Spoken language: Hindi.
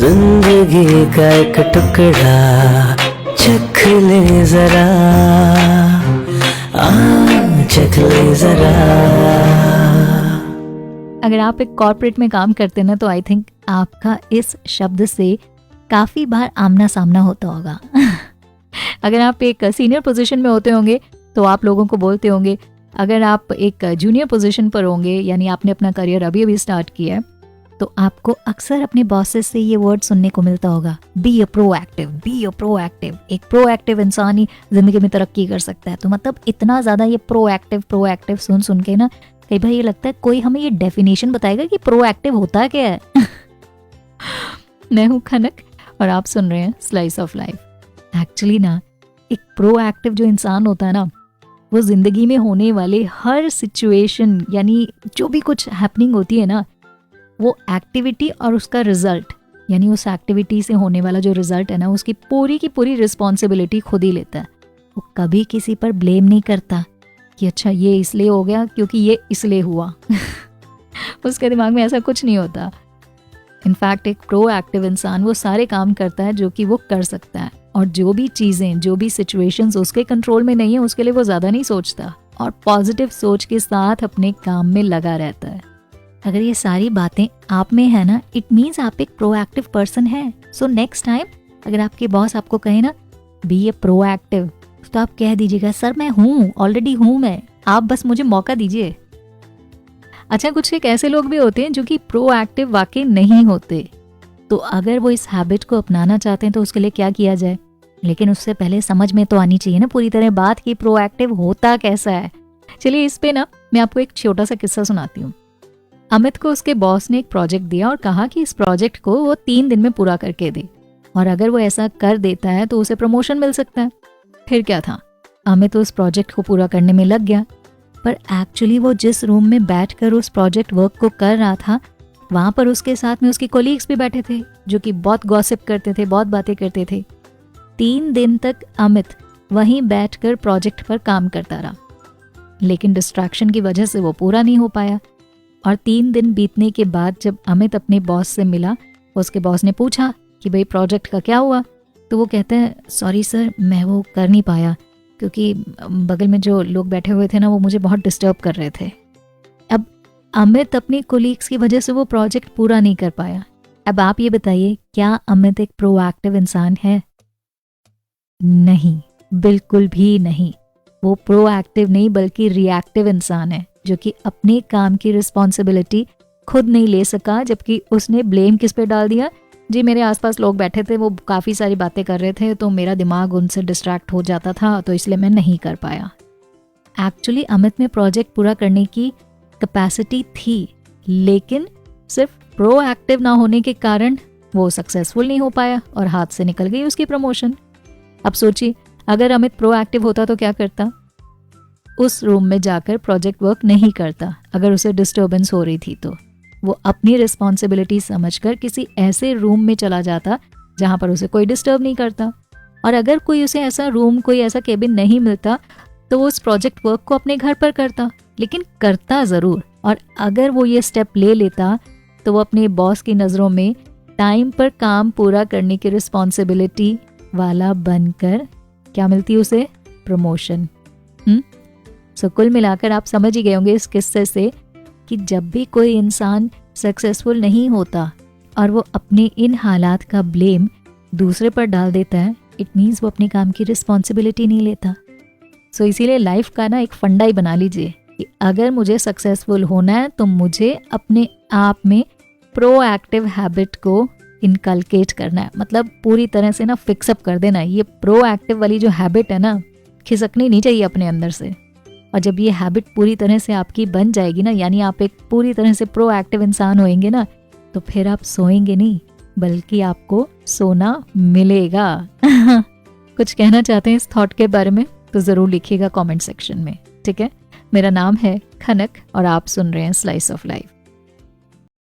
जिंदगी का एक टुकड़ा चख ले जरा, चख ले जरा। अगर आप एक कॉर्पोरेट में काम करते हैं ना, तो आई थिंक आपका इस शब्द से काफ़ी बार आमना सामना होता होगा। अगर आप एक सीनियर पोजीशन में होते होंगे तो आप लोगों को बोलते होंगे, अगर आप एक जूनियर पोजीशन पर होंगे, यानी आपने अपना करियर अभी अभी स्टार्ट किया है, तो आपको अक्सर अपने बॉसेस से ये वर्ड सुनने को मिलता होगा, be a proactive, be a proactive. एक प्रोएक्टिव इंसान ही जिंदगी में तरक्की कर सकता है। तो मतलब इतना ज़्यादा ये प्रोएक्टिव सुन के ना कई बार ये लगता है कोई हमें ये डेफिनेशन बताएगा कि प्रोएक्टिव होता क्या है। मैं हूँ खनक और आप सुन रहे हैं स्लाइस ऑफ लाइफ। एक्चुअली ना, एक प्रोएक्टिव जो इंसान होता है ना, वो जिंदगी में होने वाले हर सिचुएशन, यानी जो भी कुछ हैपनिंग होती है ना, वो एक्टिविटी और उसका रिजल्ट, यानी उस एक्टिविटी से होने वाला जो रिजल्ट है ना, उसकी पूरी की पूरी रिस्पॉन्सिबिलिटी खुद ही लेता है। वो कभी किसी पर ब्लेम नहीं करता कि अच्छा ये इसलिए हो गया क्योंकि ये इसलिए हुआ। उसके दिमाग में ऐसा कुछ नहीं होता। इनफैक्ट एक प्रोएक्टिव इंसान वो सारे काम करता है जो कि वो कर सकता है, और जो भी चीज़ें, जो भी सिचुएशंस उसके कंट्रोल में नहीं है, उसके लिए वो ज़्यादा नहीं सोचता और पॉजिटिव सोच के साथ अपने काम में लगा रहता है। अगर ये सारी बातें आप में है ना, इट मीन्स आप एक प्रोएक्टिव पर्सन है। सो नेक्स्ट टाइम अगर आपके बॉस आपको कहे ना बी ए प्रोएक्टिव, तो आप कह दीजिएगा, सर मैं हूँ, ऑलरेडी हूँ मैं, आप बस मुझे मौका दीजिए। अच्छा, कुछ एक ऐसे लोग भी होते हैं जो कि प्रोएक्टिव वाकई नहीं होते। तो अगर वो इस हैबिट को अपनाना चाहते हैं तो उसके लिए क्या किया जाए? लेकिन उससे पहले समझ में तो आनी चाहिए ना पूरी तरह बात कि प्रोएक्टिव होता कैसा है। चलिए इस पे ना मैं आपको एक छोटा सा किस्सा सुनाती हूँ। अमित को उसके बॉस ने एक प्रोजेक्ट दिया और कहा कि इस प्रोजेक्ट को वो 3 दिन में पूरा करके दे, और अगर वो ऐसा कर देता है तो उसे प्रमोशन मिल सकता है। फिर क्या था, अमित उस प्रोजेक्ट को पूरा करने में लग गया। पर एक्चुअली वो जिस रूम में बैठकर उस प्रोजेक्ट वर्क को कर रहा था, वहाँ पर उसके साथ में उसके कोलीग्स भी बैठे थे जो कि बहुत गॉसिप करते थे, बहुत बातें करते थे। 3 दिन तक अमित वहीं बैठकर प्रोजेक्ट पर काम करता रहा, लेकिन डिस्ट्रैक्शन की वजह से वो पूरा नहीं हो पाया। और 3 दिन बीतने के बाद जब अमित अपने बॉस से मिला, उसके बॉस ने पूछा कि भाई प्रोजेक्ट का क्या हुआ? तो वो कहते हैं, सॉरी सर, मैं वो कर नहीं पाया क्योंकि बगल में जो लोग बैठे हुए थे ना, वो मुझे बहुत डिस्टर्ब कर रहे थे। अब अमित अपनी कोलीग्स की वजह से वो प्रोजेक्ट पूरा नहीं कर पाया। अब आप ये बताइए, क्या अमित एक प्रोएक्टिव इंसान है? नहीं, बिल्कुल भी नहीं। वो प्रोएक्टिव नहीं बल्कि रिएक्टिव इंसान है, जो कि अपने काम की रिस्पॉन्सिबिलिटी खुद नहीं ले सका, जबकि उसने ब्लेम किस पे डाल दिया? जी मेरे आसपास लोग बैठे थे, वो काफ़ी सारी बातें कर रहे थे, तो मेरा दिमाग उनसे डिस्ट्रैक्ट हो जाता था, तो इसलिए मैं नहीं कर पाया। एक्चुअली अमित में प्रोजेक्ट पूरा करने की कैपेसिटी थी, लेकिन सिर्फ प्रोएक्टिव ना होने के कारण वो सक्सेसफुल नहीं हो पाया और हाथ से निकल गई उसकी प्रमोशन। अब सोचिए, अगर अमित प्रोएक्टिव होता तो क्या करता? उस रूम में जाकर प्रोजेक्ट वर्क नहीं करता। अगर उसे डिस्टर्बेंस हो रही थी तो वो अपनी रिस्पॉन्सिबिलिटी समझकर किसी ऐसे रूम में चला जाता जहाँ पर उसे कोई डिस्टर्ब नहीं करता। और अगर कोई उसे ऐसा रूम, कोई ऐसा केबिन नहीं मिलता, तो वो उस प्रोजेक्ट वर्क को अपने घर पर करता, लेकिन करता ज़रूर। और अगर वो ये स्टेप ले लेता तो वो अपने बॉस की नज़रों में टाइम पर काम पूरा करने की रिस्पॉन्सिबिलिटी वाला बनकर क्या मिलती उसे? प्रमोशन। सो कुल मिलाकर आप समझ ही गए होंगे इस किस्से से कि जब भी कोई इंसान सक्सेसफुल नहीं होता और वो अपने इन हालात का ब्लेम दूसरे पर डाल देता है, इट मीन्स वो अपने काम की रिस्पॉन्सिबिलिटी नहीं लेता। सो इसीलिए लाइफ का ना एक फंडा ही बना लीजिए कि अगर मुझे सक्सेसफुल होना है तो मुझे अपने आप में प्रोएक्टिव हैबिट को इनकलकेट करना है। मतलब पूरी तरह से ना फिक्सअप कर देना है। ये प्रोएक्टिव वाली जो हैबिट है ना, खिसकनी नहीं चाहिए अपने अंदर से। और जब ये हैबिट पूरी तरह से आपकी बन जाएगी ना, यानी आप एक पूरी तरह से प्रोएक्टिव इंसान होएंगे ना, तो फिर आप सोएंगे नहीं बल्कि आपको सोना मिलेगा। कुछ कहना चाहते हैं इस थॉट के बारे में तो ज़रूर लिखिएगा कमेंट सेक्शन में, ठीक है? मेरा नाम है खनक और आप सुन रहे हैं स्लाइस ऑफ लाइफ।